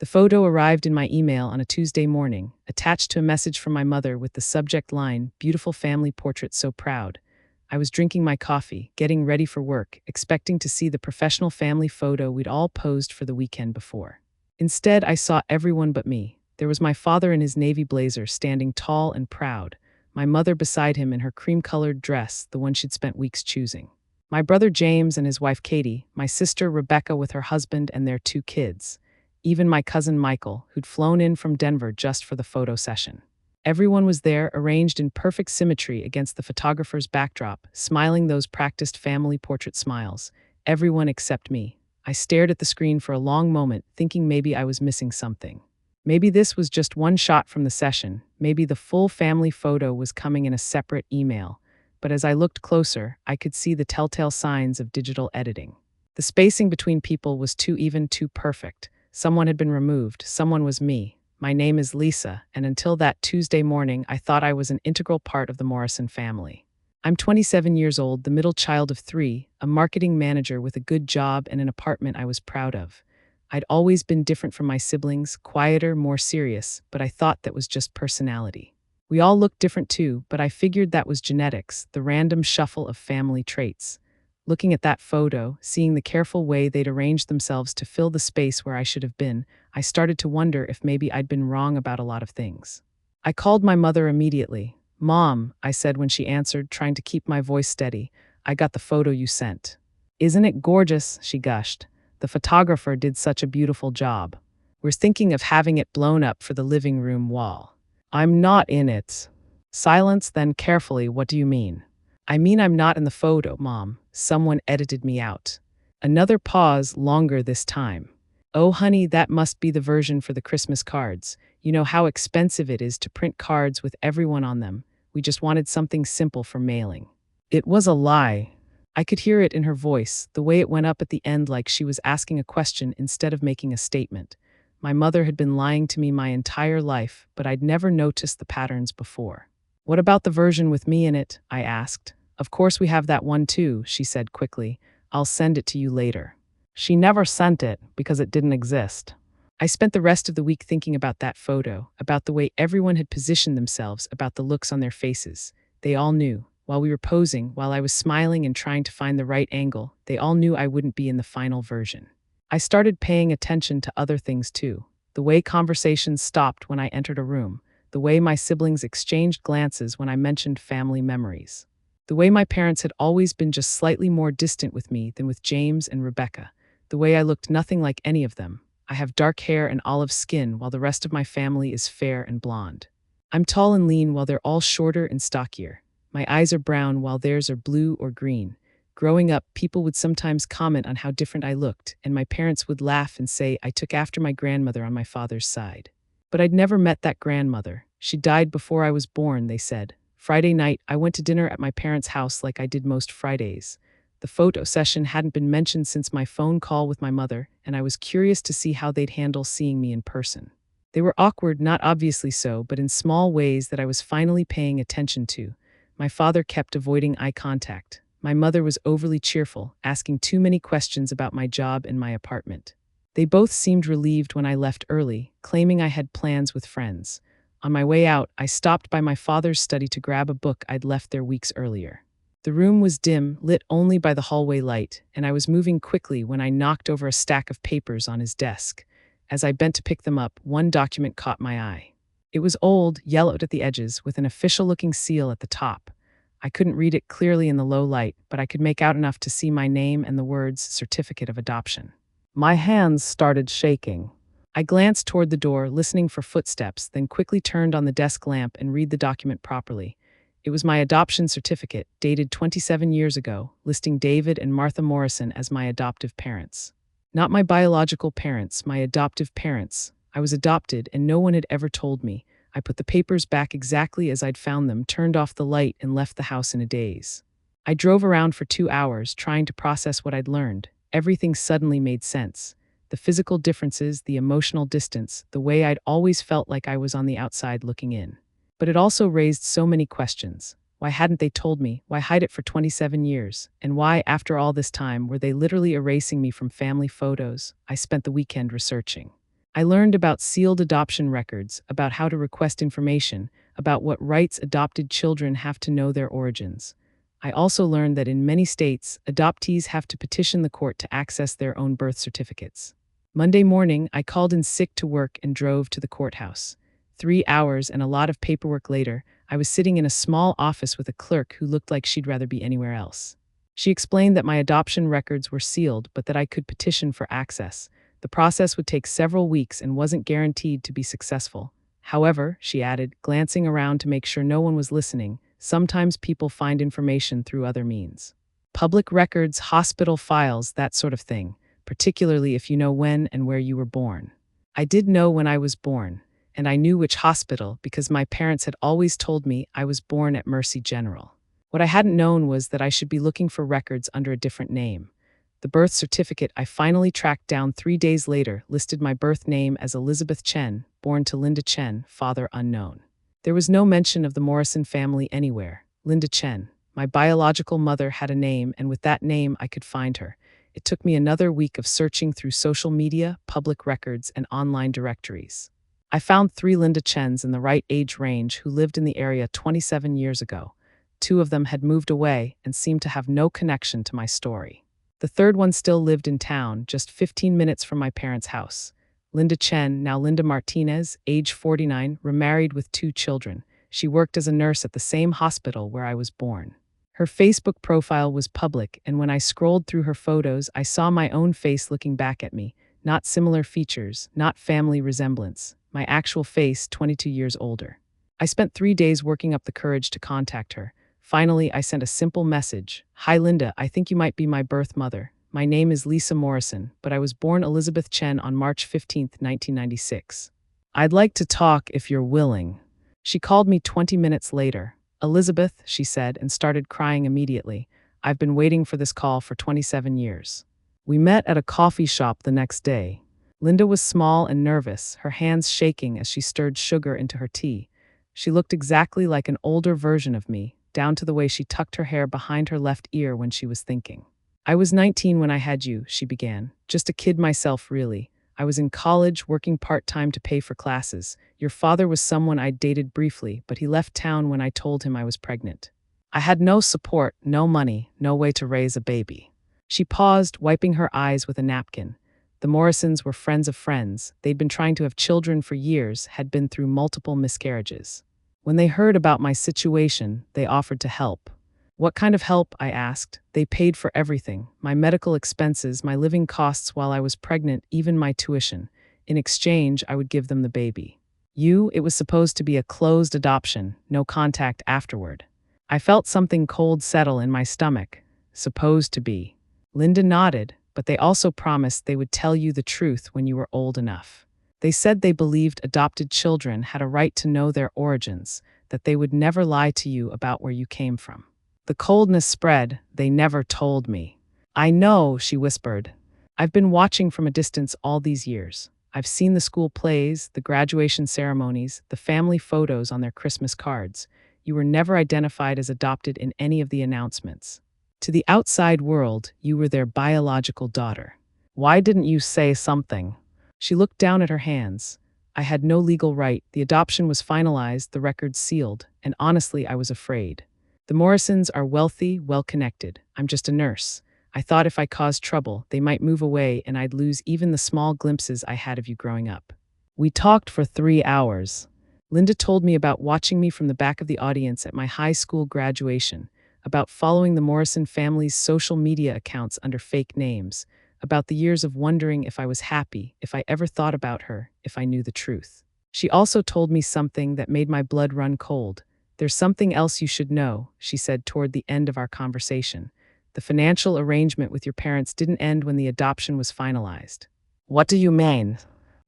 The photo arrived in my email on a Tuesday morning, attached to a message from my mother with the subject line, "Beautiful family portrait, so proud." I was drinking my coffee, getting ready for work, expecting to see the professional family photo we'd all posed for the weekend before. Instead, I saw everyone but me. There was my father in his navy blazer, standing tall and proud, my mother beside him in her cream-colored dress, the one she'd spent weeks choosing. My brother James and his wife Katie, my sister Rebecca with her husband and their 2 kids, even my cousin Michael, who'd flown in from Denver just for the photo session. Everyone was there, arranged in perfect symmetry against the photographer's backdrop, smiling those practiced family portrait smiles. Everyone except me. I stared at the screen for a long moment, thinking maybe I was missing something. Maybe this was just one shot from the session. Maybe the full family photo was coming in a separate email. But as I looked closer, I could see the telltale signs of digital editing. The spacing between people was too even, too perfect. Someone had been removed. Someone was me. My name is Lisa, and until that Tuesday morning, I thought I was an integral part of the Morrison family. I'm 27 years old, the middle child of 3, a marketing manager with a good job and an apartment I was proud of. I'd always been different from my siblings, quieter, more serious, but I thought that was just personality. We all looked different too, but I figured that was genetics, the random shuffle of family traits. Looking at that photo, seeing the careful way they'd arranged themselves to fill the space where I should have been, I started to wonder if maybe I'd been wrong about a lot of things. I called my mother immediately. "Mom," I said when she answered, trying to keep my voice steady, "I got the photo you sent." "Isn't it gorgeous?" she gushed. "The photographer did such a beautiful job. We're thinking of having it blown up for the living room wall." "I'm not in it." Silence, then carefully, "What do you mean?" "I mean I'm not in the photo, Mom. Someone edited me out." Another pause, longer this time. "Oh honey, that must be the version for the Christmas cards. You know how expensive it is to print cards with everyone on them. We just wanted something simple for mailing." It was a lie. I could hear it in her voice, the way it went up at the end like she was asking a question instead of making a statement. My mother had been lying to me my entire life, but I'd never noticed the patterns before. "What about the version with me in it?" I asked. "Of course we have that one too," she said quickly. "I'll send it to you later." She never sent it because it didn't exist. I spent the rest of the week thinking about that photo, about the way everyone had positioned themselves, about the looks on their faces. They all knew. While we were posing, while I was smiling and trying to find the right angle, they all knew I wouldn't be in the final version. I started paying attention to other things too. The way conversations stopped when I entered a room, the way my siblings exchanged glances when I mentioned family memories. The way my parents had always been just slightly more distant with me than with James and Rebecca. The way I looked nothing like any of them. I have dark hair and olive skin while the rest of my family is fair and blonde. I'm tall and lean while they're all shorter and stockier. My eyes are brown while theirs are blue or green. Growing up, people would sometimes comment on how different I looked, and my parents would laugh and say I took after my grandmother on my father's side. But I'd never met that grandmother. She died before I was born, they said. Friday night, I went to dinner at my parents' house like I did most Fridays. The photo session hadn't been mentioned since my phone call with my mother, and I was curious to see how they'd handle seeing me in person. They were awkward, not obviously so, but in small ways that I was finally paying attention to. My father kept avoiding eye contact. My mother was overly cheerful, asking too many questions about my job and my apartment. They both seemed relieved when I left early, claiming I had plans with friends. On my way out, I stopped by my father's study to grab a book I'd left there weeks earlier. The room was dim, lit only by the hallway light, and I was moving quickly when I knocked over a stack of papers on his desk. As I bent to pick them up, one document caught my eye. It was old, yellowed at the edges, with an official-looking seal at the top. I couldn't read it clearly in the low light, but I could make out enough to see my name and the words "Certificate of Adoption." My hands started shaking. I glanced toward the door, listening for footsteps, then quickly turned on the desk lamp and read the document properly. It was my adoption certificate, dated 27 years ago, listing David and Martha Morrison as my adoptive parents. Not my biological parents, my adoptive parents. I was adopted, and no one had ever told me. I put the papers back exactly as I'd found them, turned off the light, and left the house in a daze. I drove around for 2 hours, trying to process what I'd learned. Everything suddenly made sense. The physical differences, the emotional distance, the way I'd always felt like I was on the outside looking in. But it also raised so many questions. Why hadn't they told me? Why hide it for 27 years? And why, after all this time, were they literally erasing me from family photos? I spent the weekend researching. I learned about sealed adoption records, about how to request information, about what rights adopted children have to know their origins. I also learned that in many states, adoptees have to petition the court to access their own birth certificates. Monday morning, I called in sick to work and drove to the courthouse. 3 hours and a lot of paperwork later, I was sitting in a small office with a clerk who looked like she'd rather be anywhere else. She explained that my adoption records were sealed, but that I could petition for access. The process would take several weeks and wasn't guaranteed to be successful. However, she added, glancing around to make sure no one was listening, sometimes people find information through other means. Public records, hospital files, that sort of thing, particularly if you know when and where you were born. I did know when I was born, and I knew which hospital because my parents had always told me I was born at Mercy General. What I hadn't known was that I should be looking for records under a different name. The birth certificate I finally tracked down 3 days later listed my birth name as Elizabeth Chen, born to Linda Chen, father unknown. There was no mention of the Morrison family anywhere. Linda Chen, my biological mother, had a name, and with that name I could find her. It took me another week of searching through social media, public records, and online directories. I found 3 Linda Chens in the right age range who lived in the area 27 years ago. 2 of them had moved away and seemed to have no connection to my story. The third one still lived in town, just 15 minutes from my parents' house. Linda Chen, now Linda Martinez, age 49, remarried with 2 children. She worked as a nurse at the same hospital where I was born. Her Facebook profile was public, and when I scrolled through her photos, I saw my own face looking back at me. Not similar features, not family resemblance. My actual face, 22 years older. I spent 3 days working up the courage to contact her. Finally, I sent a simple message. Hi Linda, I think you might be my birth mother. My name is Lisa Morrison, but I was born Elizabeth Chen on March 15, 1996. I'd like to talk if you're willing. She called me 20 minutes later. Elizabeth, she said, and started crying immediately. I've been waiting for this call for 27 years. We met at a coffee shop the next day. Linda was small and nervous, her hands shaking as she stirred sugar into her tea. She looked exactly like an older version of me, down to the way she tucked her hair behind her left ear when she was thinking. I was 19 when I had you, she began. Just a kid myself, really. I was in college, working part-time to pay for classes. Your father was someone I'd dated briefly, but he left town when I told him I was pregnant. I had no support, no money, no way to raise a baby. She paused, wiping her eyes with a napkin. The Morrisons were friends of friends. They'd been trying to have children for years, had been through multiple miscarriages. When they heard about my situation, they offered to help. What kind of help? I asked. They paid for everything, my medical expenses, my living costs while I was pregnant, even my tuition. In exchange, I would give them the baby. It was supposed to be a closed adoption, no contact afterward. I felt something cold settle in my stomach. Supposed to be. Linda nodded, but they also promised they would tell you the truth when you were old enough. They said they believed adopted children had a right to know their origins, that they would never lie to you about where you came from. The coldness spread. They never told me. I know, she whispered. I've been watching from a distance all these years. I've seen the school plays, the graduation ceremonies, the family photos on their Christmas cards. You were never identified as adopted in any of the announcements. To the outside world, you were their biological daughter. Why didn't you say something? She looked down at her hands. I had no legal right. The adoption was finalized, the records sealed, and honestly, I was afraid. The Morrisons are wealthy, well-connected. I'm just a nurse. I thought if I caused trouble, they might move away and I'd lose even the small glimpses I had of you growing up. We talked for 3 hours. Linda told me about watching me from the back of the audience at my high school graduation, about following the Morrison family's social media accounts under fake names, about the years of wondering if I was happy, if I ever thought about her, if I knew the truth. She also told me something that made my blood run cold. There's something else you should know, she said toward the end of our conversation. The financial arrangement with your parents didn't end when the adoption was finalized. What do you mean?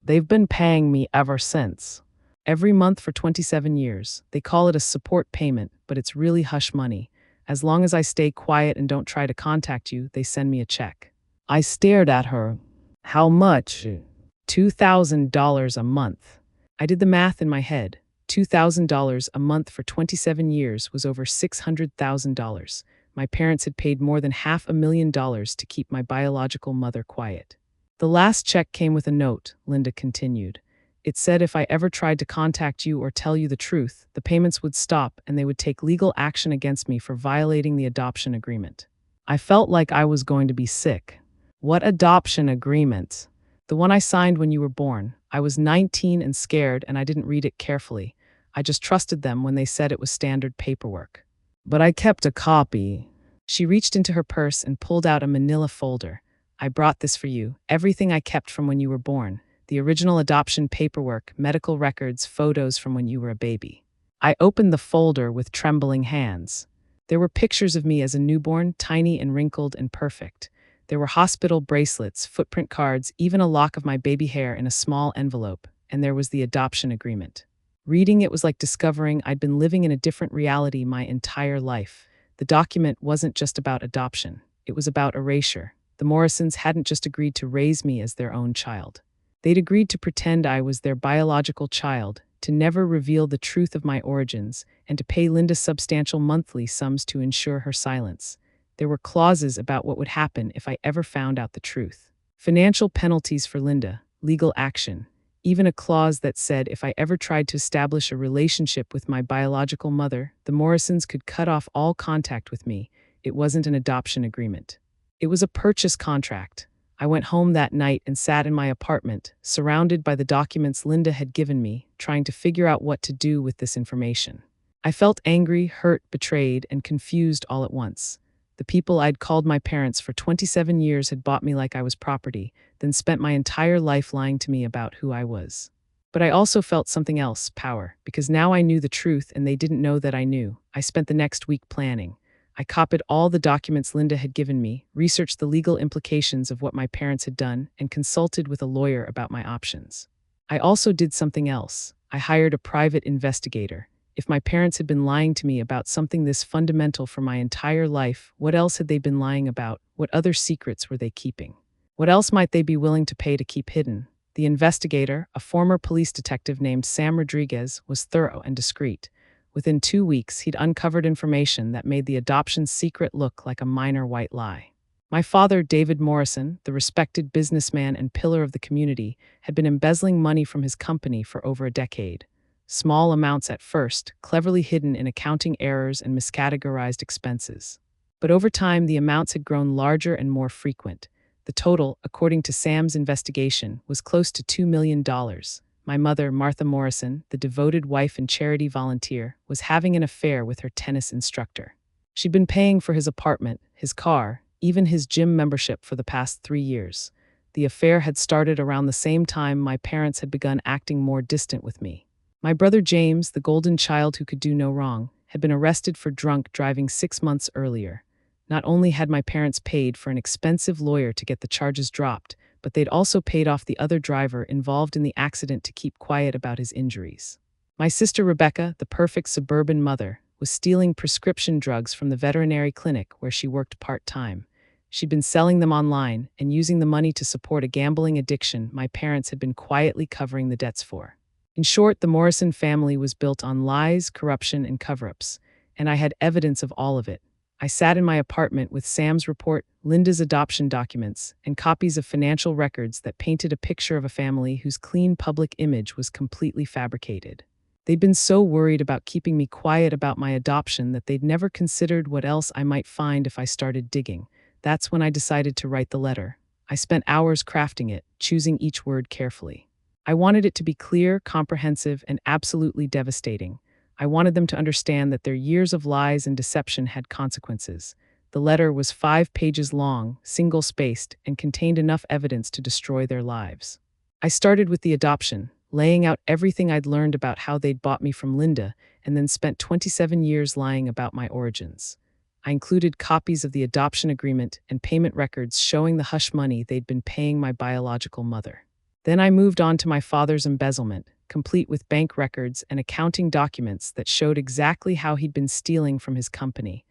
They've been paying me ever since. Every month for 27 years. They call it a support payment, but it's really hush money. As long as I stay quiet and don't try to contact you, they send me a check. I stared at her. How much? $2,000 a month. I did the math in my head. $2,000 a month for 27 years was over $600,000. My parents had paid more than $500,000 to keep my biological mother quiet. The last check came with a note, Linda continued. It said if I ever tried to contact you or tell you the truth, the payments would stop and they would take legal action against me for violating the adoption agreement. I felt like I was going to be sick. What adoption agreement? The one I signed when you were born. I was 19 and scared, and I didn't read it carefully. I just trusted them when they said it was standard paperwork. But I kept a copy. She reached into her purse and pulled out a manila folder. I brought this for you, everything I kept from when you were born. The original adoption paperwork, medical records, photos from when you were a baby. I opened the folder with trembling hands. There were pictures of me as a newborn, tiny and wrinkled and perfect. There were hospital bracelets, footprint cards, even a lock of my baby hair in a small envelope, and there was the adoption agreement. Reading it was like discovering I'd been living in a different reality my entire life. The document wasn't just about adoption. It was about erasure. The Morrisons hadn't just agreed to raise me as their own child. They'd agreed to pretend I was their biological child, to never reveal the truth of my origins, and to pay Linda substantial monthly sums to ensure her silence. There were clauses about what would happen if I ever found out the truth. Financial penalties for Linda, legal action, even a clause that said if I ever tried to establish a relationship with my biological mother, the Morrisons could cut off all contact with me. It wasn't an adoption agreement. It was a purchase contract. I went home that night and sat in my apartment, surrounded by the documents Linda had given me, trying to figure out what to do with this information. I felt angry, hurt, betrayed, and confused all at once. The people I'd called my parents for 27 years had bought me like I was property, then spent my entire life lying to me about who I was. But I also felt something else, power, because now I knew the truth and they didn't know that I knew. I spent the next week planning. I copied all the documents Linda had given me, researched the legal implications of what my parents had done, and consulted with a lawyer about my options. I also did something else. I hired a private investigator. If my parents had been lying to me about something this fundamental for my entire life, what else had they been lying about? What other secrets were they keeping? What else might they be willing to pay to keep hidden? The investigator, a former police detective named Sam Rodriguez, was thorough and discreet. Within 2 weeks, he'd uncovered information that made the adoption secret look like a minor white lie. My father, David Morrison, the respected businessman and pillar of the community, had been embezzling money from his company for over a decade. Small amounts at first, cleverly hidden in accounting errors and miscategorized expenses. But over time, the amounts had grown larger and more frequent. The total, according to Sam's investigation, was close to $2 million. My mother, Martha Morrison, the devoted wife and charity volunteer, was having an affair with her tennis instructor. She'd been paying for his apartment, his car, even his gym membership for the past 3 years. The affair had started around the same time my parents had begun acting more distant with me. My brother James, the golden child who could do no wrong, had been arrested for drunk driving 6 months earlier. Not only had my parents paid for an expensive lawyer to get the charges dropped, but they'd also paid off the other driver involved in the accident to keep quiet about his injuries. My sister Rebecca, the perfect suburban mother, was stealing prescription drugs from the veterinary clinic where she worked part-time. She'd been selling them online and using the money to support a gambling addiction my parents had been quietly covering the debts for. In short, the Morrison family was built on lies, corruption, and cover-ups, and I had evidence of all of it. I sat in my apartment with Sam's report, Linda's adoption documents, and copies of financial records that painted a picture of a family whose clean public image was completely fabricated. They'd been so worried about keeping me quiet about my adoption that they'd never considered what else I might find if I started digging. That's when I decided to write the letter. I spent hours crafting it, choosing each word carefully. I wanted it to be clear, comprehensive, and absolutely devastating. I wanted them to understand that their years of lies and deception had consequences. The letter was 5 pages long, single-spaced, and contained enough evidence to destroy their lives. I started with the adoption, laying out everything I'd learned about how they'd bought me from Linda, and then spent 27 years lying about my origins. I included copies of the adoption agreement and payment records showing the hush money they'd been paying my biological mother. Then I moved on to my father's embezzlement, complete with bank records and accounting documents that showed exactly how he'd been stealing from his company.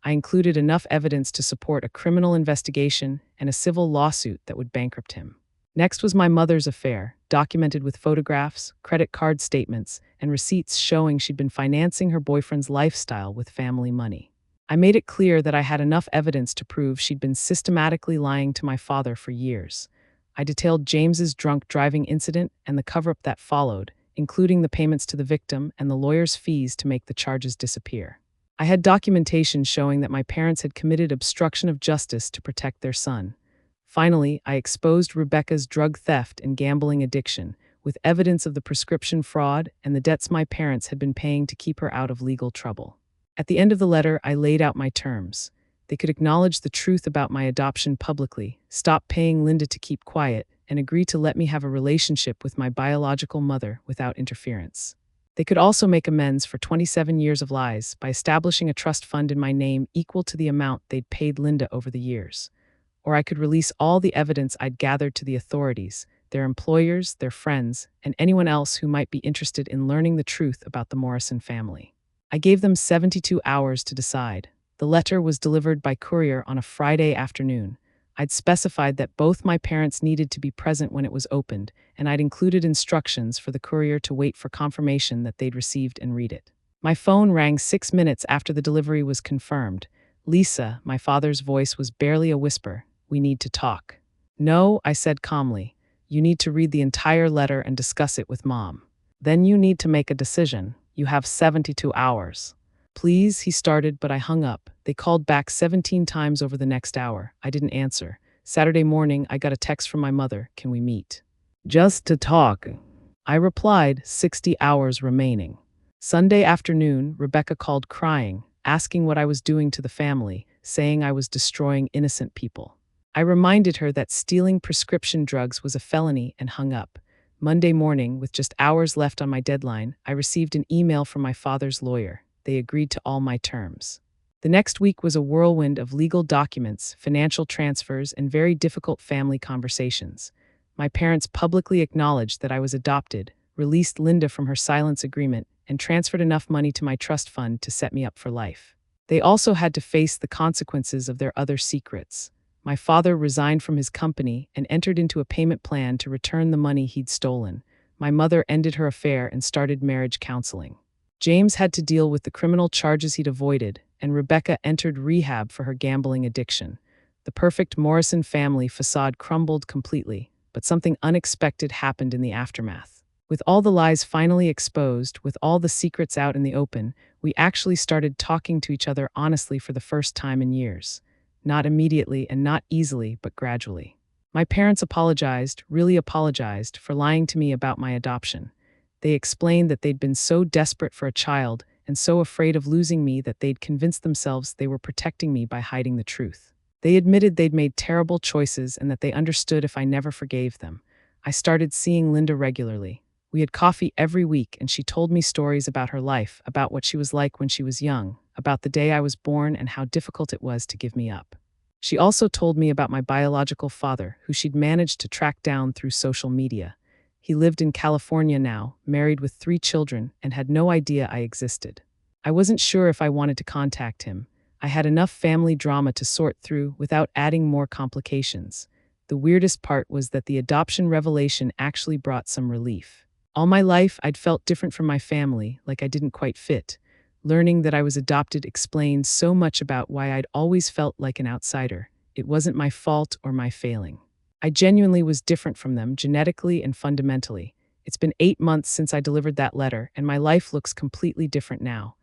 I included enough evidence to support a criminal investigation and a civil lawsuit that would bankrupt him. Next was my mother's affair, documented with photographs, credit card statements, and receipts showing she'd been financing her boyfriend's lifestyle with family money. I made it clear that I had enough evidence to prove she'd been systematically lying to my father for years. I detailed James's drunk driving incident and the cover-up that followed, including the payments to the victim and the lawyer's fees to make the charges disappear. I had documentation showing that my parents had committed obstruction of justice to protect their son. Finally, I exposed Rebecca's drug theft and gambling addiction, with evidence of the prescription fraud and the debts my parents had been paying to keep her out of legal trouble. At the end of the letter, I laid out my terms. They could acknowledge the truth about my adoption publicly, stop paying Linda to keep quiet, and agree to let me have a relationship with my biological mother without interference. They could also make amends for 27 years of lies by establishing a trust fund in my name equal to the amount they'd paid Linda over the years. Or I could release all the evidence I'd gathered to the authorities, their employers, their friends, and anyone else who might be interested in learning the truth about the Morrison family. I gave them 72 hours to decide. The letter was delivered by courier on a Friday afternoon. I'd specified that both my parents needed to be present when it was opened, and I'd included instructions for the courier to wait for confirmation that they'd received and read it. My phone rang 6 minutes after the delivery was confirmed. "Lisa," my father's voice was barely a whisper. "We need to talk." "No," I said calmly. "You need to read the entire letter and discuss it with Mom. Then you need to make a decision. You have 72 hours. "Please," he started, but I hung up. They called back 17 times over the next hour. I didn't answer. Saturday morning, I got a text from my mother. "Can we meet?" "Just to talk." I replied, 60 hours remaining. Sunday afternoon, Rebecca called crying, asking what I was doing to the family, saying I was destroying innocent people. I reminded her that stealing prescription drugs was a felony and hung up. Monday morning, with just hours left on my deadline, I received an email from my father's lawyer. They agreed to all my terms. The next week was a whirlwind of legal documents, financial transfers, and very difficult family conversations. My parents publicly acknowledged that I was adopted, released Linda from her silence agreement, and transferred enough money to my trust fund to set me up for life. They also had to face the consequences of their other secrets. My father resigned from his company and entered into a payment plan to return the money he'd stolen. My mother ended her affair and started marriage counseling. James had to deal with the criminal charges he'd avoided, and Rebecca entered rehab for her gambling addiction. The perfect Morrison family facade crumbled completely, but something unexpected happened in the aftermath. With all the lies finally exposed, with all the secrets out in the open, we actually started talking to each other honestly for the first time in years. Not immediately and not easily, but gradually. My parents apologized, really apologized, for lying to me about my adoption. They explained that they'd been so desperate for a child and so afraid of losing me that they'd convinced themselves they were protecting me by hiding the truth. They admitted they'd made terrible choices and that they understood if I never forgave them. I started seeing Linda regularly. We had coffee every week, and she told me stories about her life, about what she was like when she was young, about the day I was born and how difficult it was to give me up. She also told me about my biological father, who she'd managed to track down through social media. He lived in California now, married with 3 children, and had no idea I existed. I wasn't sure if I wanted to contact him. I had enough family drama to sort through without adding more complications. The weirdest part was that the adoption revelation actually brought some relief. All my life, I'd felt different from my family, like I didn't quite fit. Learning that I was adopted explained so much about why I'd always felt like an outsider. It wasn't my fault or my failing. I genuinely was different from them, genetically and fundamentally. It's been 8 months since I delivered that letter, and my life looks completely different now.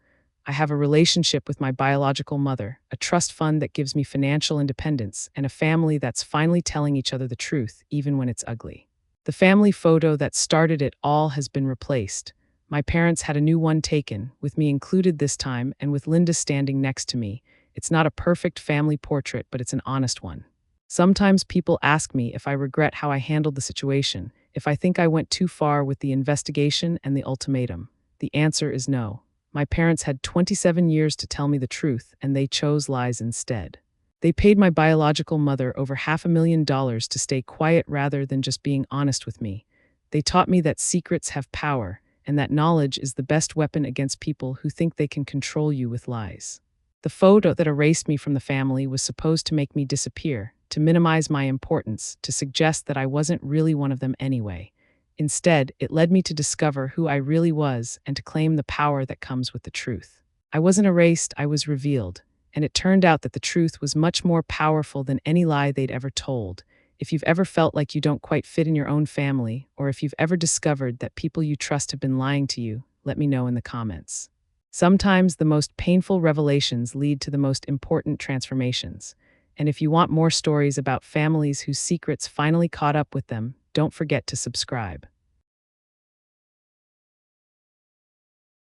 I have a relationship with my biological mother, a trust fund that gives me financial independence, and a family that's finally telling each other the truth, even when it's ugly. The family photo that started it all has been replaced. My parents had a new one taken, with me included this time, and with Linda standing next to me. It's not a perfect family portrait, but it's an honest one. Sometimes people ask me if I regret how I handled the situation, if I think I went too far with the investigation and the ultimatum. The answer is no. My parents had 27 years to tell me the truth, and they chose lies instead. They paid my biological mother over $500,000 to stay quiet rather than just being honest with me. They taught me that secrets have power, and that knowledge is the best weapon against people who think they can control you with lies. The photo that erased me from the family was supposed to make me disappear, to minimize my importance, to suggest that I wasn't really one of them anyway. Instead, it led me to discover who I really was and to claim the power that comes with the truth. I wasn't erased, I was revealed. And it turned out that the truth was much more powerful than any lie they'd ever told. If you've ever felt like you don't quite fit in your own family, or if you've ever discovered that people you trust have been lying to you, let me know in the comments. Sometimes the most painful revelations lead to the most important transformations. And if you want more stories about families whose secrets finally caught up with them, don't forget to subscribe.